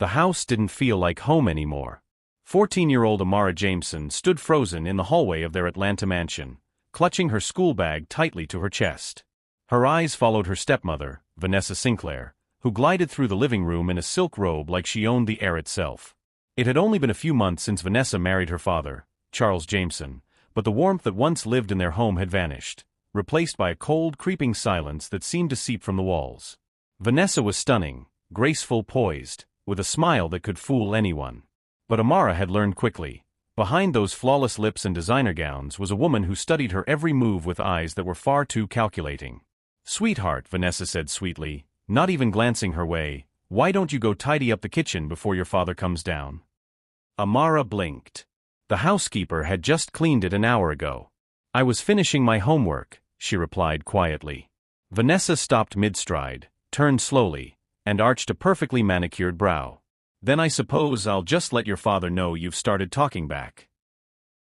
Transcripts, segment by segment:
The house didn't feel like home anymore. 14-year-old Amara Jameson stood frozen in the hallway of their Atlanta mansion, clutching her school bag tightly to her chest. Her eyes followed her stepmother, Vanessa Sinclair, who glided through the living room in a silk robe like she owned the air itself. It had only been a few months since Vanessa married her father, Charles Jameson, but the warmth that once lived in their home had vanished, replaced by a cold, creeping silence that seemed to seep from the walls. Vanessa was stunning, graceful, poised, with a smile that could fool anyone. But Amara had learned quickly. Behind those flawless lips and designer gowns was a woman who studied her every move with eyes that were far too calculating. "Sweetheart," Vanessa said sweetly, not even glancing her way, "why don't you go tidy up the kitchen before your father comes down?" Amara blinked. The housekeeper had just cleaned it an hour ago. "I was finishing my homework," she replied quietly. Vanessa stopped mid-stride, turned slowly, and arched a perfectly manicured brow. "Then I suppose I'll just let your father know you've started talking back."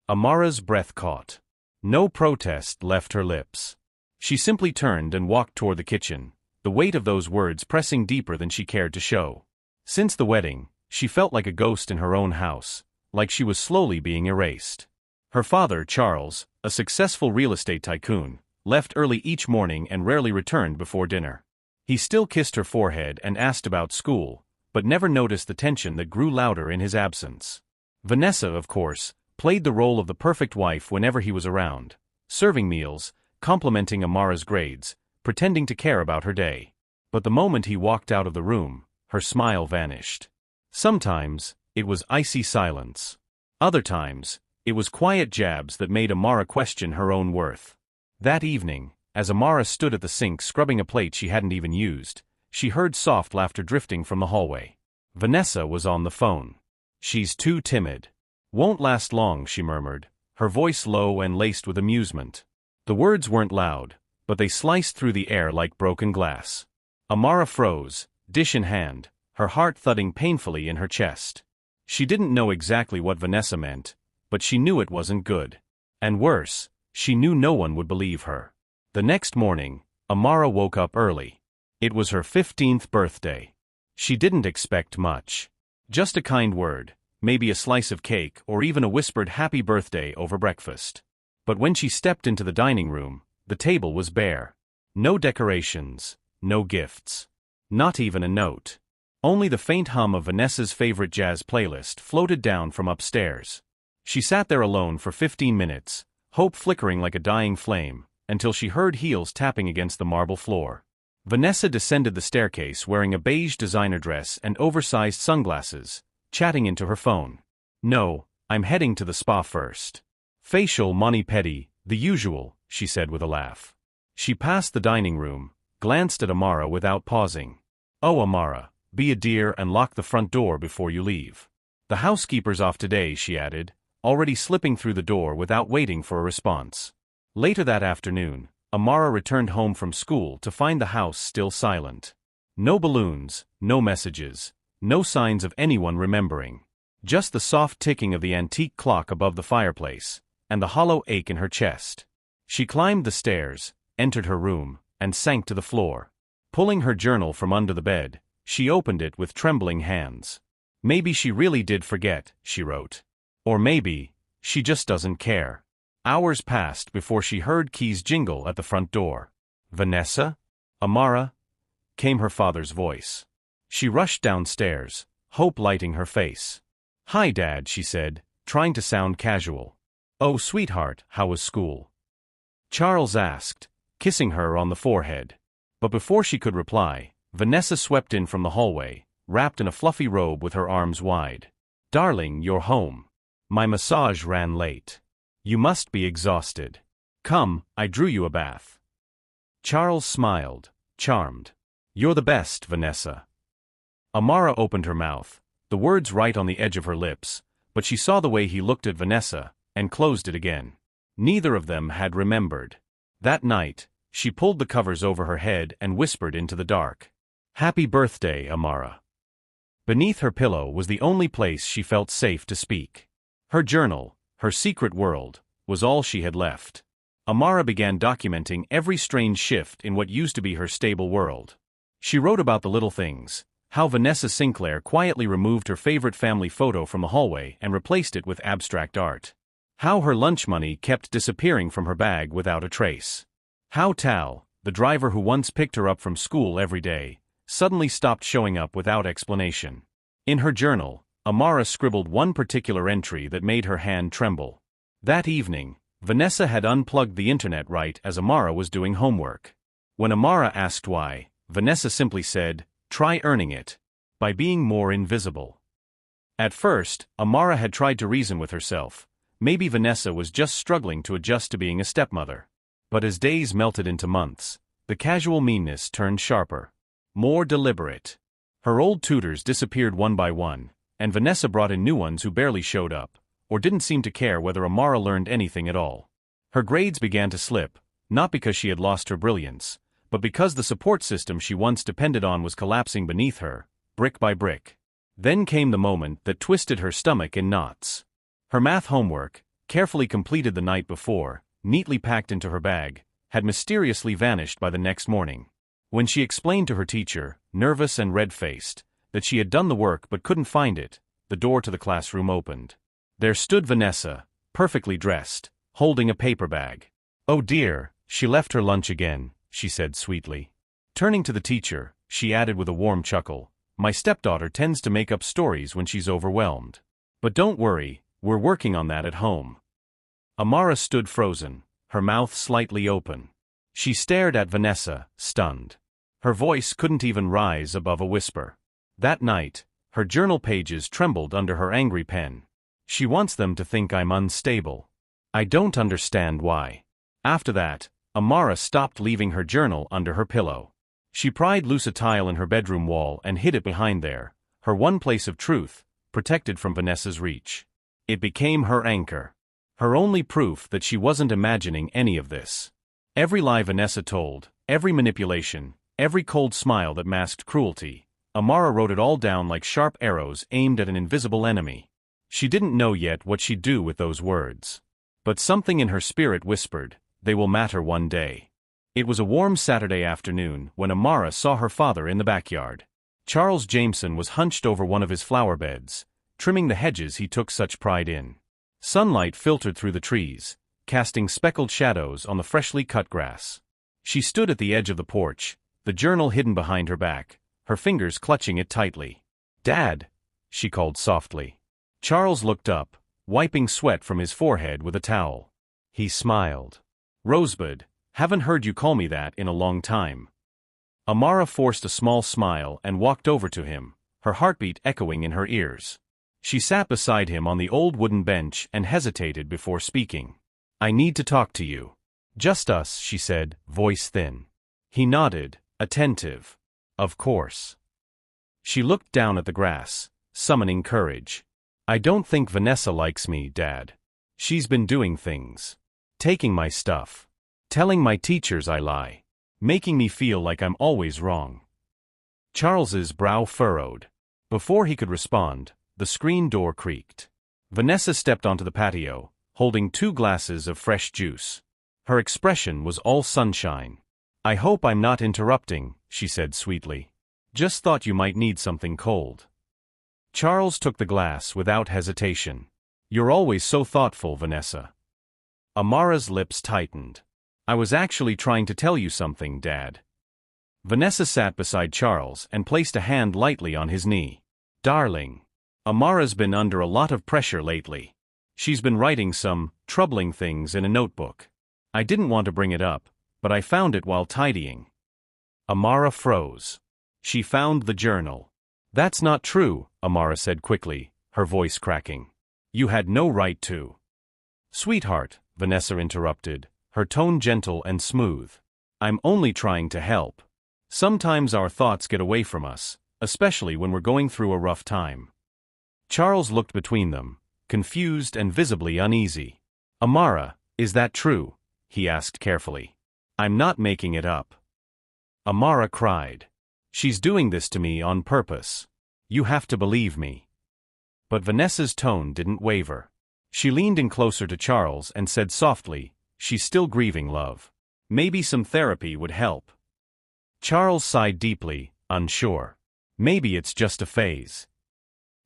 Amara's breath caught. No protest left her lips. She simply turned and walked toward the kitchen, the weight of those words pressing deeper than she cared to show. Since the wedding, she felt like a ghost in her own house, like she was slowly being erased. Her father, Charles, a successful real estate tycoon, left early each morning and rarely returned before dinner. He still kissed her forehead and asked about school, but never noticed the tension that grew louder in his absence. Vanessa, of course, played the role of the perfect wife whenever he was around, serving meals, complimenting Amara's grades, pretending to care about her day. But the moment he walked out of the room, her smile vanished. Sometimes, it was icy silence. Other times, it was quiet jabs that made Amara question her own worth. That evening, as Amara stood at the sink scrubbing a plate she hadn't even used, she heard soft laughter drifting from the hallway. Vanessa was on the phone. "She's too timid. Won't last long," she murmured, her voice low and laced with amusement. The words weren't loud, but they sliced through the air like broken glass. Amara froze, dish in hand, her heart thudding painfully in her chest. She didn't know exactly what Vanessa meant, but she knew it wasn't good. And worse, she knew no one would believe her. The next morning, Amara woke up early. It was her 15th birthday. She didn't expect much. Just a kind word, maybe a slice of cake or even a whispered happy birthday over breakfast. But when she stepped into the dining room, the table was bare. No decorations, no gifts. Not even a note. Only the faint hum of Vanessa's favorite jazz playlist floated down from upstairs. She sat there alone for 15 minutes, hope flickering like a dying flame, until she heard heels tapping against the marble floor. Vanessa descended the staircase wearing a beige designer dress and oversized sunglasses, chatting into her phone. "No, I'm heading to the spa first. Facial mani-pedi, the usual," she said with a laugh. She passed the dining room, glanced at Amara without pausing. "Oh, Amara, be a dear and lock the front door before you leave. The housekeeper's off today," she added, already slipping through the door without waiting for a response. Later that afternoon, Amara returned home from school to find the house still silent. No balloons, no messages, no signs of anyone remembering. Just the soft ticking of the antique clock above the fireplace, and the hollow ache in her chest. She climbed the stairs, entered her room, and sank to the floor. Pulling her journal from under the bed, she opened it with trembling hands. "Maybe she really did forget," she wrote. "Or maybe, she just doesn't care." Hours passed before she heard keys jingle at the front door. "Vanessa? Amara?" came her father's voice. She rushed downstairs, hope lighting her face. "Hi, Dad," she said, trying to sound casual. "Oh, sweetheart, how was school?" Charles asked, kissing her on the forehead. But before she could reply, Vanessa swept in from the hallway, wrapped in a fluffy robe with her arms wide. "Darling, you're home. My massage ran late. You must be exhausted. Come, I drew you a bath." Charles smiled, charmed. "You're the best, Vanessa." Amara opened her mouth, the words right on the edge of her lips, but she saw the way he looked at Vanessa, and closed it again. Neither of them had remembered. That night, she pulled the covers over her head and whispered into the dark. "Happy birthday, Amara." Beneath her pillow was the only place she felt safe to speak. Her journal, her secret world, was all she had left. Amara began documenting every strange shift in what used to be her stable world. She wrote about the little things, How Vanessa Sinclair quietly removed her favorite family photo from the hallway and replaced it with abstract art. How her lunch money kept disappearing from her bag without a trace. How Tal, the driver who once picked her up from school every day, suddenly stopped showing up without explanation. In her journal, Amara scribbled one particular entry that made her hand tremble. That evening, Vanessa had unplugged the internet right as Amara was doing homework. When Amara asked why, Vanessa simply said, "Try earning it. By being more invisible." At first, Amara had tried to reason with herself. Maybe Vanessa was just struggling to adjust to being a stepmother. But as days melted into months, the casual meanness turned sharper. More deliberate. Her old tutors disappeared one by one, and Vanessa brought in new ones who barely showed up, or didn't seem to care whether Amara learned anything at all. Her grades began to slip, not because she had lost her brilliance, but because the support system she once depended on was collapsing beneath her, brick by brick. Then came the moment that twisted her stomach in knots. Her math homework, carefully completed the night before, neatly packed into her bag, had mysteriously vanished by the next morning. When she explained to her teacher, nervous and red-faced, that she had done the work but couldn't find it, the door to the classroom opened. There stood Vanessa, perfectly dressed, holding a paper bag. "Oh dear, she left her lunch again," she said sweetly. Turning to the teacher, she added with a warm chuckle, "My stepdaughter tends to make up stories when she's overwhelmed. But don't worry, we're working on that at home." Amara stood frozen, her mouth slightly open. She stared at Vanessa, stunned. Her voice couldn't even rise above a whisper. That night, her journal pages trembled under her angry pen. "She wants them to think I'm unstable. I don't understand why." After that, Amara stopped leaving her journal under her pillow. She pried loose a tile in her bedroom wall and hid it behind there, her one place of truth, protected from Vanessa's reach. It became her anchor. Her only proof that she wasn't imagining any of this. Every lie Vanessa told, every manipulation, every cold smile that masked cruelty, Amara wrote it all down like sharp arrows aimed at an invisible enemy. She didn't know yet what she'd do with those words. But something in her spirit whispered, they will matter one day. It was a warm Saturday afternoon when Amara saw her father in the backyard. Charles Jameson was hunched over one of his flower beds, trimming the hedges he took such pride in. Sunlight filtered through the trees, casting speckled shadows on the freshly cut grass. She stood at the edge of the porch, the journal hidden behind her back, her fingers clutching it tightly. "Dad," she called softly. Charles looked up, wiping sweat from his forehead with a towel. He smiled. "Rosebud, haven't heard you call me that in a long time." Amara forced a small smile and walked over to him, her heartbeat echoing in her ears. She sat beside him on the old wooden bench and hesitated before speaking. "I need to talk to you." "Just us," she said, voice thin. He nodded, attentive. "Of course." She looked down at the grass, summoning courage. "I don't think Vanessa likes me, Dad. She's been doing things. Taking my stuff. Telling my teachers I lie. Making me feel like I'm always wrong." Charles's brow furrowed. Before he could respond, the screen door creaked. Vanessa stepped onto the patio, holding 2 glasses of fresh juice. Her expression was all sunshine. "I hope I'm not interrupting," she said sweetly. "Just thought you might need something cold." Charles took the glass without hesitation. "You're always so thoughtful, Vanessa." Amara's lips tightened. "I was actually trying to tell you something, Dad." Vanessa sat beside Charles and placed a hand lightly on his knee. "Darling, Amara's been under a lot of pressure lately. She's been writing some troubling things in a notebook. I didn't want to bring it up, but I found it while tidying." Amara froze. She found the journal. "That's not true," Amara said quickly, her voice cracking. "You had no right to." "Sweetheart," Vanessa interrupted, her tone gentle and smooth. "I'm only trying to help. Sometimes our thoughts get away from us, especially when we're going through a rough time." Charles looked between them, confused and visibly uneasy. "Amara, is that true?" he asked carefully. "I'm not making it up." Amara cried. "She's doing this to me on purpose. You have to believe me." But Vanessa's tone didn't waver. She leaned in closer to Charles and said softly, "She's still grieving, love. Maybe some therapy would help." Charles sighed deeply, unsure. Maybe it's just a phase.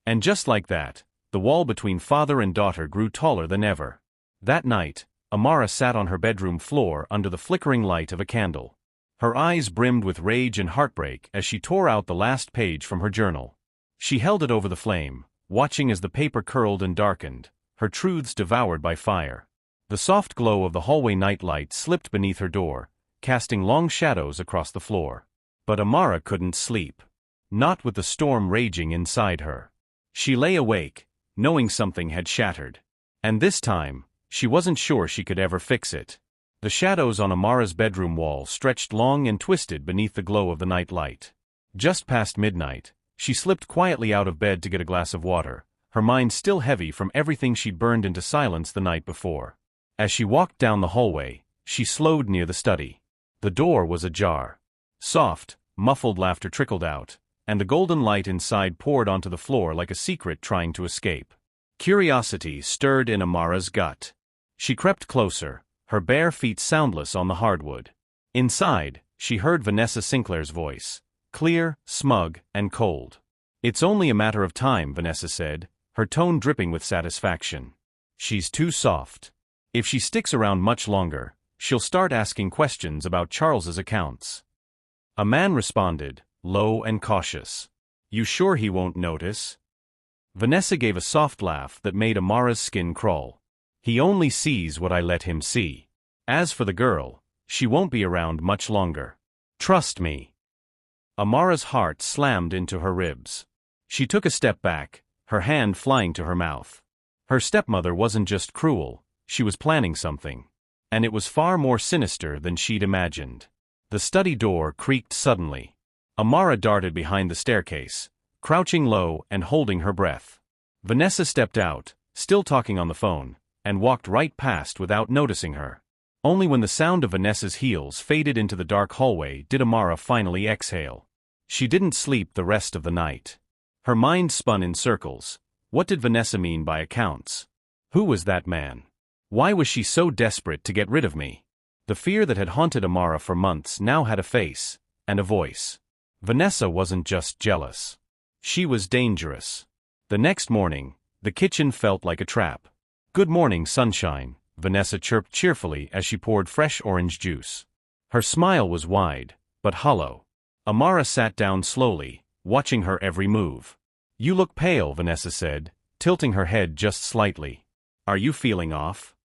And just like that, the wall between father and daughter grew taller than ever. That night, Amara sat on her bedroom floor under the flickering light of a candle. Her eyes brimmed with rage and heartbreak as she tore out the last page from her journal. She held it over the flame, watching as the paper curled and darkened, her truths devoured by fire. The soft glow of the hallway nightlight slipped beneath her door, casting long shadows across the floor. But Amara couldn't sleep. Not with the storm raging inside her. She lay awake, knowing something had shattered. And this time, she wasn't sure she could ever fix it. The shadows on Amara's bedroom wall stretched long and twisted beneath the glow of the night light. Just past midnight, she slipped quietly out of bed to get a glass of water, her mind still heavy from everything she'd burned into silence the night before. As she walked down the hallway, she slowed near the study. The door was ajar. Soft, muffled laughter trickled out, and the golden light inside poured onto the floor like a secret trying to escape. Curiosity stirred in Amara's gut. She crept closer, her bare feet soundless on the hardwood. Inside, she heard Vanessa Sinclair's voice, clear, smug, and cold. "It's only a matter of time," Vanessa said, her tone dripping with satisfaction. "She's too soft. If she sticks around much longer, she'll start asking questions about Charles's accounts." A man responded, low and cautious. "You sure he won't notice?" Vanessa gave a soft laugh that made Amara's skin crawl. "He only sees what I let him see. As for the girl, she won't be around much longer. Trust me." Amara's heart slammed into her ribs. She took a step back, her hand flying to her mouth. Her stepmother wasn't just cruel, she was planning something. And it was far more sinister than she'd imagined. The study door creaked suddenly. Amara darted behind the staircase, crouching low and holding her breath. Vanessa stepped out, still talking on the phone, and walked right past without noticing her. Only when the sound of Vanessa's heels faded into the dark hallway did Amara finally exhale. She didn't sleep the rest of the night. Her mind spun in circles. What did Vanessa mean by accounts? Who was that man? Why was she so desperate to get rid of me? The fear that had haunted Amara for months now had a face, and a voice. Vanessa wasn't just jealous. She was dangerous. The next morning, the kitchen felt like a trap. "Good morning, sunshine," Vanessa chirped cheerfully as she poured fresh orange juice. Her smile was wide, but hollow. Amara sat down slowly, watching her every move. "You look pale," Vanessa said, tilting her head just slightly. "Are you feeling off?"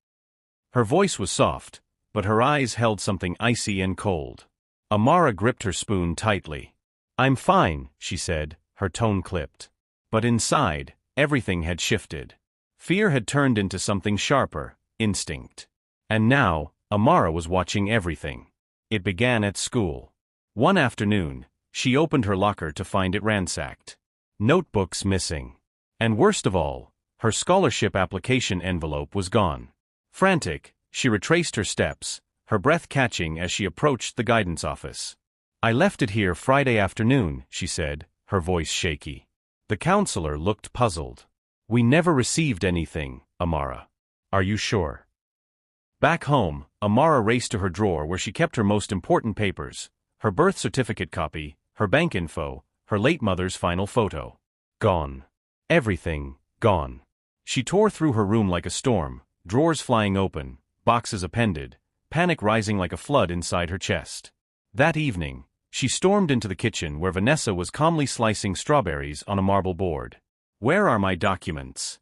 Her voice was soft, but her eyes held something icy and cold. Amara gripped her spoon tightly. "I'm fine," she said, her tone clipped. But inside, everything had shifted. Fear had turned into something sharper, instinct. And now, Amara was watching everything. It began at school. One afternoon, she opened her locker to find it ransacked. Notebooks missing. And worst of all, her scholarship application envelope was gone. Frantic, she retraced her steps, her breath catching as she approached the guidance office. "I left it here Friday afternoon," she said, her voice shaky. The counselor looked puzzled. "We never received anything, Amara. Are you sure?" Back home, Amara raced to her drawer where she kept her most important papers, her birth certificate copy, her bank info, her late mother's final photo. Gone. Everything, gone. She tore through her room like a storm, drawers flying open, boxes appended, panic rising like a flood inside her chest. That evening, she stormed into the kitchen where Vanessa was calmly slicing strawberries on a marble board. "Where are my documents?"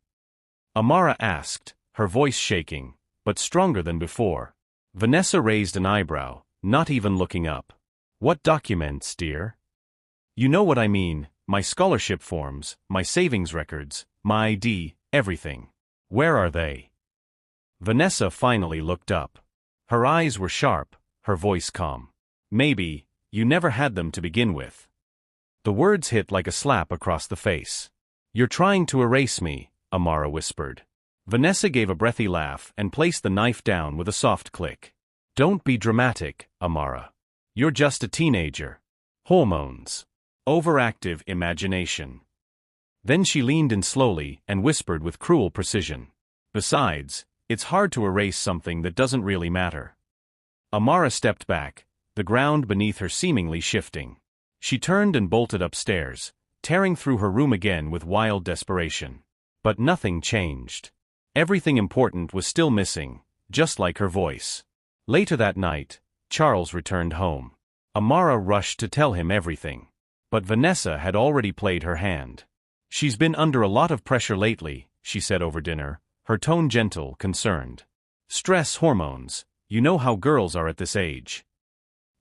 Amara asked, her voice shaking, but stronger than before. Vanessa raised an eyebrow, not even looking up. "What documents, dear?" "You know what I mean, my scholarship forms, my savings records, my ID, everything. Where are they?" Vanessa finally looked up. Her eyes were sharp, her voice calm. "Maybe, you never had them to begin with." The words hit like a slap across the face. "You're trying to erase me," Amara whispered. Vanessa gave a breathy laugh and placed the knife down with a soft click. "Don't be dramatic, Amara. You're just a teenager. Hormones. Overactive imagination." Then she leaned in slowly and whispered with cruel precision. "Besides, it's hard to erase something that doesn't really matter." Amara stepped back, the ground beneath her seemingly shifting. She turned and bolted upstairs, tearing through her room again with wild desperation. But nothing changed. Everything important was still missing, just like her voice. Later that night, Charles returned home. Amara rushed to tell him everything. But Vanessa had already played her hand. "She's been under a lot of pressure lately," she said over dinner, her tone gentle, concerned. "Stress hormones, you know how girls are at this age."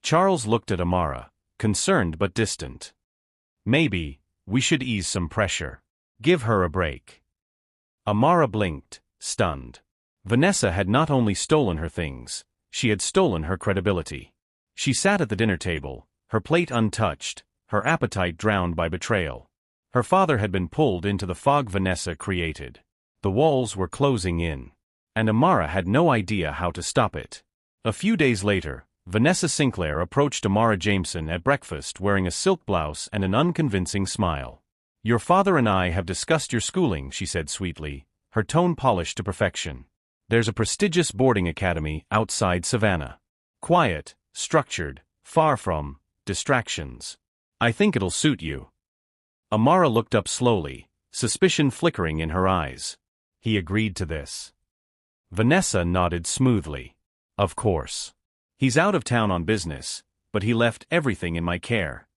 Charles looked at Amara, concerned but distant. "Maybe we should ease some pressure. Give her a break." Amara blinked, stunned. Vanessa had not only stolen her things, she had stolen her credibility. She sat at the dinner table, her plate untouched, her appetite drowned by betrayal. Her father had been pulled into the fog Vanessa created. The walls were closing in, and Amara had no idea how to stop it. A few days later, Vanessa Sinclair approached Amara Jameson at breakfast wearing a silk blouse and an unconvincing smile. "Your father and I have discussed your schooling," she said sweetly, her tone polished to perfection. "There's a prestigious boarding academy outside Savannah. Quiet, structured, far from distractions. I think it'll suit you." Amara looked up slowly, suspicion flickering in her eyes. "He agreed to this?" Vanessa nodded smoothly. "Of course. He's out of town on business, but he left everything in my care."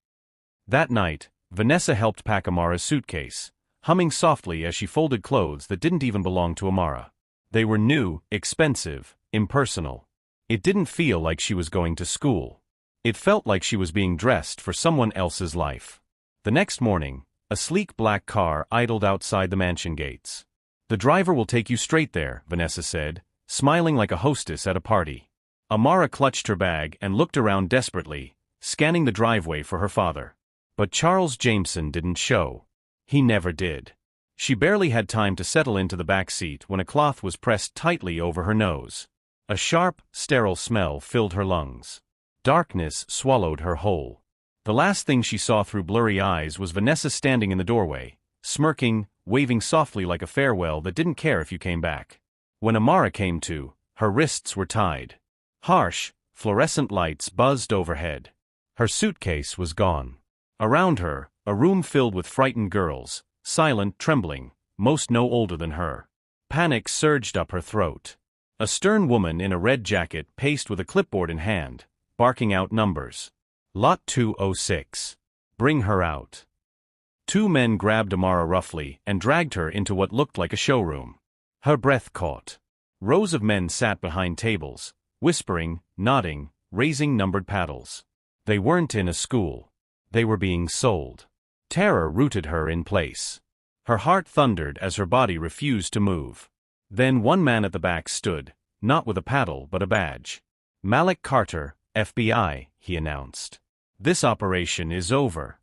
That night, Vanessa helped pack Amara's suitcase, humming softly as she folded clothes that didn't even belong to Amara. They were new, expensive, impersonal. It didn't feel like she was going to school. It felt like she was being dressed for someone else's life. The next morning, a sleek black car idled outside the mansion gates. "The driver will take you straight there," Vanessa said, smiling like a hostess at a party. Amara clutched her bag and looked around desperately, scanning the driveway for her father. But Charles Jameson didn't show. He never did. She barely had time to settle into the back seat when a cloth was pressed tightly over her nose. A sharp, sterile smell filled her lungs. Darkness swallowed her whole. The last thing she saw through blurry eyes was Vanessa standing in the doorway, smirking, waving softly like a farewell that didn't care if you came back. When Amara came to, her wrists were tied. Harsh, fluorescent lights buzzed overhead. Her suitcase was gone. Around her, a room filled with frightened girls, silent, trembling, most no older than her. Panic surged up her throat. A stern woman in a red jacket paced with a clipboard in hand, barking out numbers. "Lot 206. Bring her out." Two men grabbed Amara roughly and dragged her into what looked like a showroom. Her breath caught. Rows of men sat behind tables, whispering, nodding, raising numbered paddles. They weren't in a school. They were being sold. Terror rooted her in place. Her heart thundered as her body refused to move. Then one man at the back stood, not with a paddle but a badge. "Malik Carter, FBI," he announced. "This operation is over."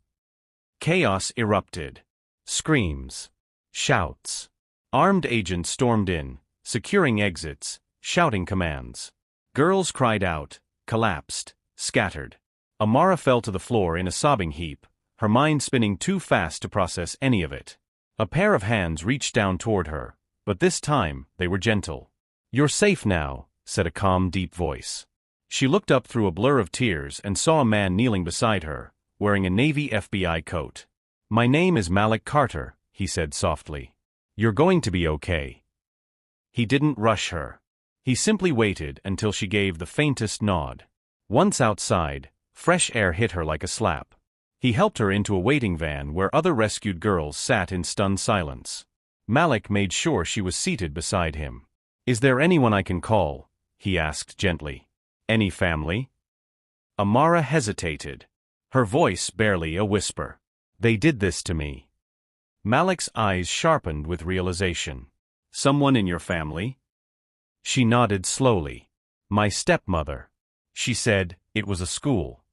Chaos erupted. Screams. Shouts. Armed agents stormed in, securing exits, shouting commands. Girls cried out, collapsed, scattered. Amara fell to the floor in a sobbing heap, her mind spinning too fast to process any of it. A pair of hands reached down toward her, but this time they were gentle. "You're safe now," said a calm, deep voice. She looked up through a blur of tears and saw a man kneeling beside her, wearing a Navy FBI coat. "My name is Malik Carter," he said softly. "You're going to be okay." He didn't rush her. He simply waited until she gave the faintest nod. Once outside, fresh air hit her like a slap. He helped her into a waiting van where other rescued girls sat in stunned silence. Malik made sure she was seated beside him. "Is there anyone I can call?" he asked gently. "Any family?" Amara hesitated, her voice barely a whisper. "They did this to me." Malik's eyes sharpened with realization. "Someone in your family?" She nodded slowly. "My stepmother." She said, "It was a school."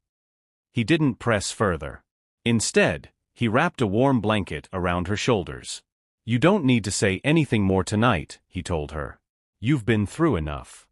He didn't press further. Instead, he wrapped a warm blanket around her shoulders. "You don't need to say anything more tonight," he told her. "You've been through enough."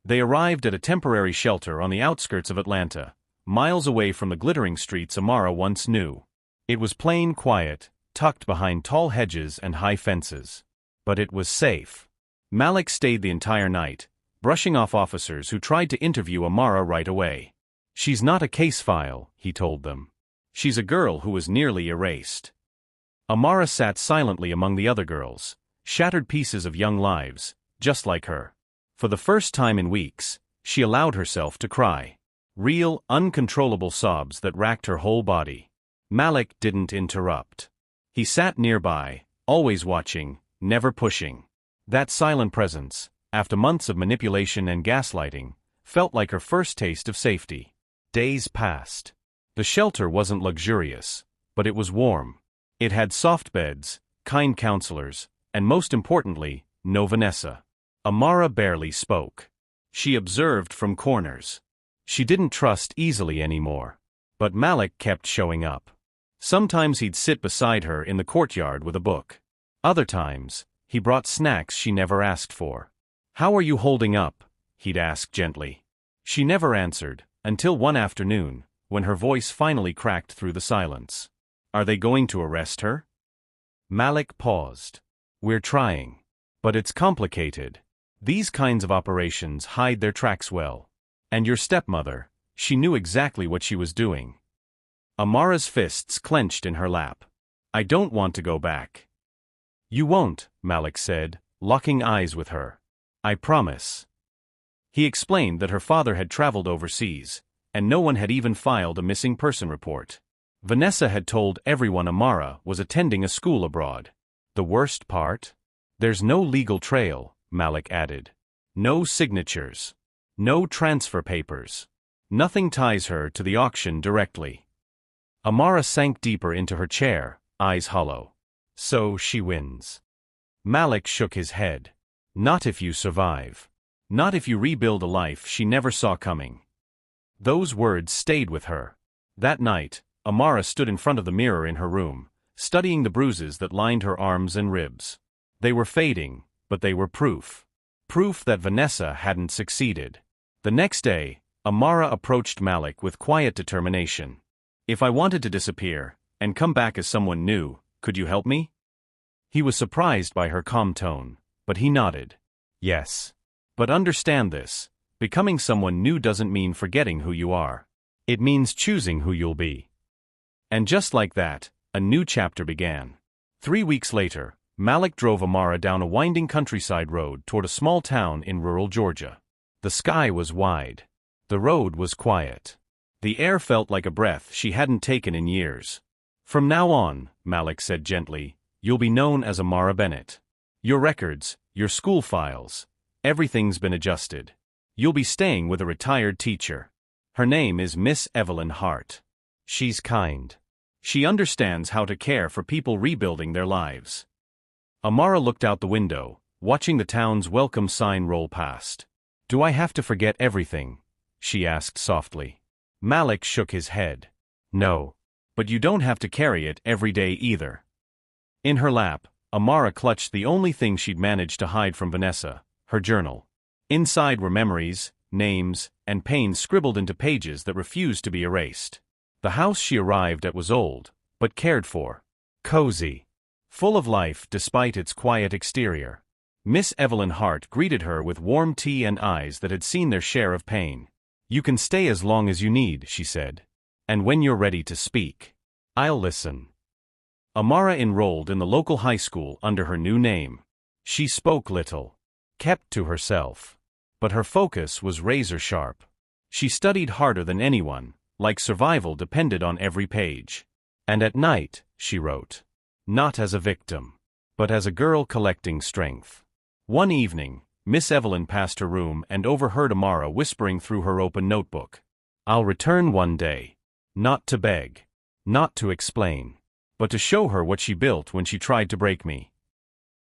They arrived at a temporary shelter on the outskirts of Atlanta, miles away from the glittering streets Amara once knew. It was plain, quiet, tucked behind tall hedges and high fences. But it was safe. Malik stayed the entire night, brushing off officers who tried to interview Amara right away. "She's not a case file," he told them. She's a girl who was nearly erased. Amara sat silently among the other girls, shattered pieces of young lives, just like her. For the first time in weeks, she allowed herself to cry. Real, uncontrollable sobs that racked her whole body. Malik didn't interrupt. He sat nearby, always watching, never pushing. That silent presence, after months of manipulation and gaslighting, felt like her first taste of safety. Days passed. The shelter wasn't luxurious, but it was warm. It had soft beds, kind counselors, and most importantly, no Vanessa. Amara barely spoke. She observed from corners. She didn't trust easily anymore. But Malik kept showing up. Sometimes he'd sit beside her in the courtyard with a book. Other times, he brought snacks she never asked for. "How are you holding up?" he'd ask gently. She never answered, until one afternoon, when her voice finally cracked through the silence. "Are they going to arrest her?" Malik paused. "We're trying. But it's complicated. These kinds of operations hide their tracks well. And your stepmother, she knew exactly what she was doing." Amara's fists clenched in her lap. "I don't want to go back." "You won't," Malik said, locking eyes with her. "I promise." He explained that her father had traveled overseas, and no one had even filed a missing person report. Vanessa had told everyone Amara was attending a school abroad. The worst part? There's no legal trail, Malik added. No signatures. No transfer papers. Nothing ties her to the auction directly. Amara sank deeper into her chair, eyes hollow. "So she wins." Malik shook his head. "Not if you survive. Not if you rebuild a life she never saw coming." Those words stayed with her. That night, Amara stood in front of the mirror in her room, studying the bruises that lined her arms and ribs. They were fading, but they were proof. Proof that Vanessa hadn't succeeded. The next day, Amara approached Malik with quiet determination. "If I wanted to disappear, and come back as someone new, could you help me?" He was surprised by her calm tone, but he nodded. "Yes. But understand this, becoming someone new doesn't mean forgetting who you are. It means choosing who you'll be." And just like that, a new chapter began. 3 weeks later, Malik drove Amara down a winding countryside road toward a small town in rural Georgia. The sky was wide. The road was quiet. The air felt like a breath she hadn't taken in years. "From now on," Malik said gently, "you'll be known as Amara Bennett. Your records, your school files, everything's been adjusted. You'll be staying with a retired teacher. Her name is Miss Evelyn Hart. She's kind. She understands how to care for people rebuilding their lives." Amara looked out the window, watching the town's welcome sign roll past. "Do I have to forget everything?" she asked softly. Malik shook his head. "No. But you don't have to carry it every day either." In her lap, Amara clutched the only thing she'd managed to hide from Vanessa, her journal. Inside were memories, names, and pain scribbled into pages that refused to be erased. The house she arrived at was old, but cared for. Cozy. Full of life despite its quiet exterior. Miss Evelyn Hart greeted her with warm tea and eyes that had seen their share of pain. "You can stay as long as you need," she said. "And when you're ready to speak, I'll listen." Amara enrolled in the local high school under her new name. She spoke little. Kept to herself. But her focus was razor-sharp. She studied harder than anyone, like survival depended on every page. And at night, she wrote. Not as a victim, but as a girl collecting strength. One evening, Miss Evelyn passed her room and overheard Amara whispering through her open notebook. "I'll return one day. Not to beg. Not to explain. But to show her what she built when she tried to break me."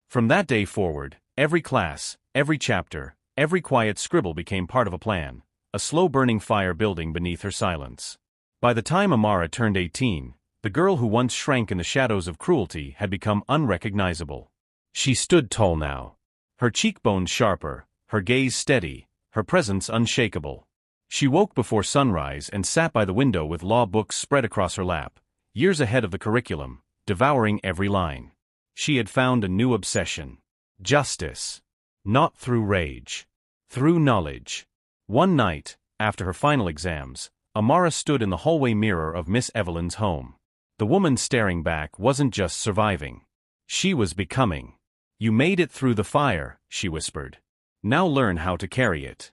From that day forward, every class, every chapter, every quiet scribble became part of a plan, a slow-burning fire building beneath her silence. By the time Amara turned 18, the girl who once shrank in the shadows of cruelty had become unrecognizable. She stood tall now. Her cheekbones sharper, her gaze steady, her presence unshakable. She woke before sunrise and sat by the window with law books spread across her lap, years ahead of the curriculum, devouring every line. She had found a new obsession. Justice. Not through rage. Through knowledge. One night, after her final exams, Amara stood in the hallway mirror of Miss Evelyn's home. The woman staring back wasn't just surviving. She was becoming. "You made it through the fire," she whispered. "Now learn how to carry it."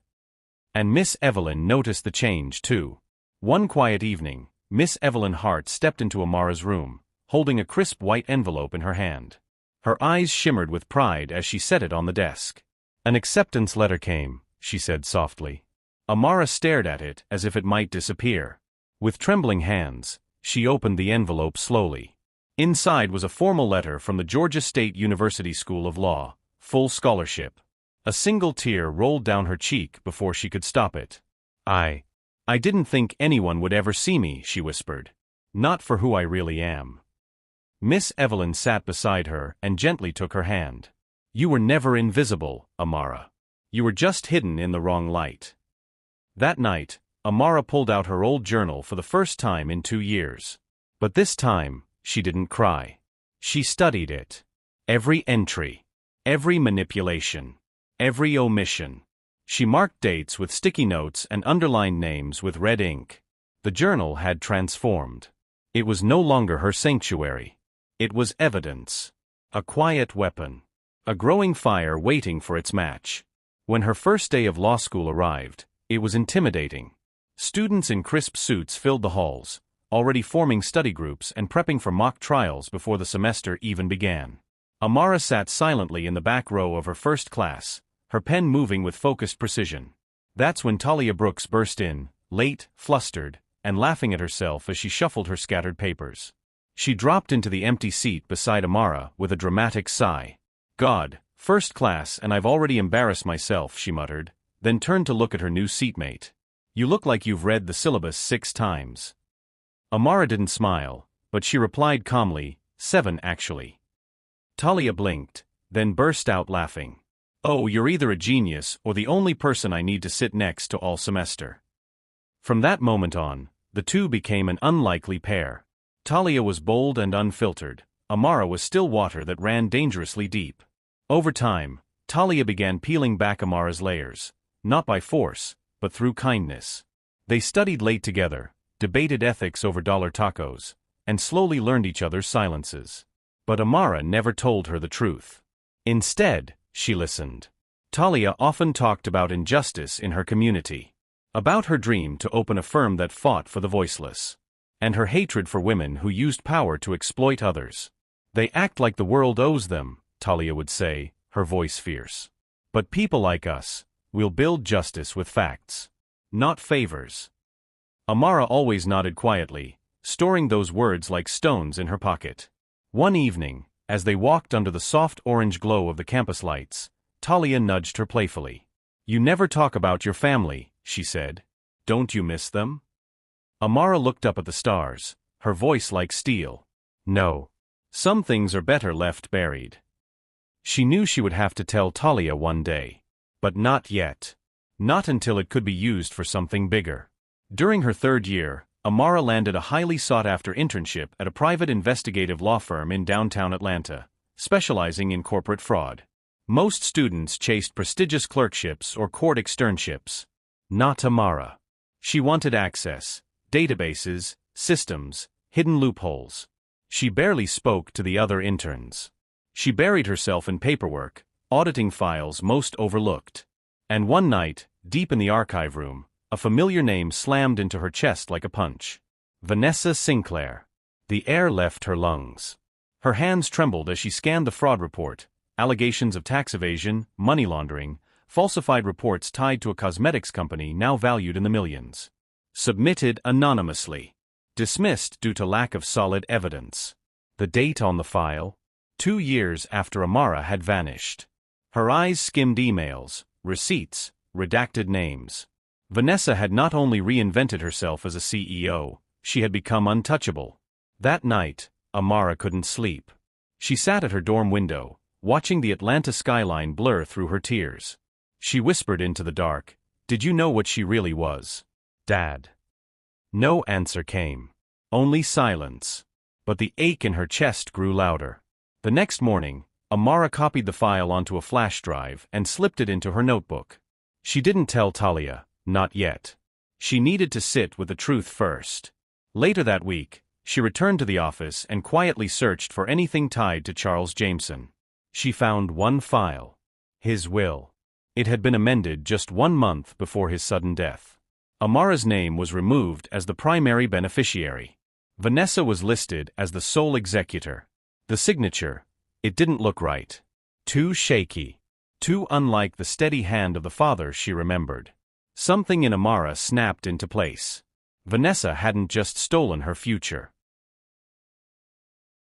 And Miss Evelyn noticed the change too. One quiet evening, Miss Evelyn Hart stepped into Amara's room, holding a crisp white envelope in her hand. Her eyes shimmered with pride as she set it on the desk. "An acceptance letter came," she said softly. Amara stared at it as if it might disappear. With trembling hands, she opened the envelope slowly. Inside was a formal letter from the Georgia State University School of Law, full scholarship. A single tear rolled down her cheek before she could stop it. I didn't think anyone would ever see me," she whispered. "Not for who I really am." Miss Evelyn sat beside her and gently took her hand. "You were never invisible, Amara. You were just hidden in the wrong light." That night, Amara pulled out her old journal for the first time in 2 years. But this time, she didn't cry. She studied it. Every entry. Every manipulation. Every omission. She marked dates with sticky notes and underlined names with red ink. The journal had transformed. It was no longer her sanctuary. It was evidence. A quiet weapon. A growing fire waiting for its match. When her first day of law school arrived, it was intimidating. Students in crisp suits filled the halls, already forming study groups and prepping for mock trials before the semester even began. Amara sat silently in the back row of her first class, her pen moving with focused precision. That's when Talia Brooks burst in, late, flustered, and laughing at herself as she shuffled her scattered papers. She dropped into the empty seat beside Amara with a dramatic sigh. "God, first class and I've already embarrassed myself," she muttered, then turned to look at her new seatmate. "You look like you've read the syllabus 6 times. Amara didn't smile, but she replied calmly, 7 actually. Talia blinked, then burst out laughing. "Oh, you're either a genius or the only person I need to sit next to all semester." From that moment on, the two became an unlikely pair. Talia was bold and unfiltered. Amara was still water that ran dangerously deep. Over time, Talia began peeling back Amara's layers, not by force, but through kindness. They studied late together, debated ethics over dollar tacos, and slowly learned each other's silences. But Amara never told her the truth. Instead, she listened. Talia often talked about injustice in her community, about her dream to open a firm that fought for the voiceless, and her hatred for women who used power to exploit others. "They act like the world owes them," Talia would say, her voice fierce. "But people like us, we'll build justice with facts, not favors." Amara always nodded quietly, storing those words like stones in her pocket. One evening, as they walked under the soft orange glow of the campus lights, Talia nudged her playfully. "You never talk about your family," she said. "Don't you miss them?" Amara looked up at the stars, her voice like steel. "No. Some things are better left buried." She knew she would have to tell Talia one day. But not yet. Not until it could be used for something bigger. During her 3rd year, Amara landed a highly sought-after internship at a private investigative law firm in downtown Atlanta, specializing in corporate fraud. Most students chased prestigious clerkships or court externships. Not Amara. She wanted access, databases, systems, hidden loopholes. She barely spoke to the other interns. She buried herself in paperwork, auditing files most overlooked. And one night, deep in the archive room, a familiar name slammed into her chest like a punch. Vanessa Sinclair. The air left her lungs. Her hands trembled as she scanned the fraud report, allegations of tax evasion, money laundering, falsified reports tied to a cosmetics company now valued in the millions. Submitted anonymously. Dismissed due to lack of solid evidence. The date on the file? 2 years after Amara had vanished. Her eyes skimmed emails, receipts, redacted names. Vanessa had not only reinvented herself as a CEO, she had become untouchable. That night, Amara couldn't sleep. She sat at her dorm window, watching the Atlanta skyline blur through her tears. She whispered into the dark, "Did you know what she really was, Dad?" No answer came. Only silence. But the ache in her chest grew louder. The next morning, Amara copied the file onto a flash drive and slipped it into her notebook. She didn't tell Talia, not yet. She needed to sit with the truth first. Later that week, she returned to the office and quietly searched for anything tied to Charles Jameson. She found one file. His will. It had been amended just 1 month before his sudden death. Amara's name was removed as the primary beneficiary. Vanessa was listed as the sole executor. The signature, it didn't look right. Too shaky. Too unlike the steady hand of the father she remembered. Something in Amara snapped into place. Vanessa hadn't just stolen her future.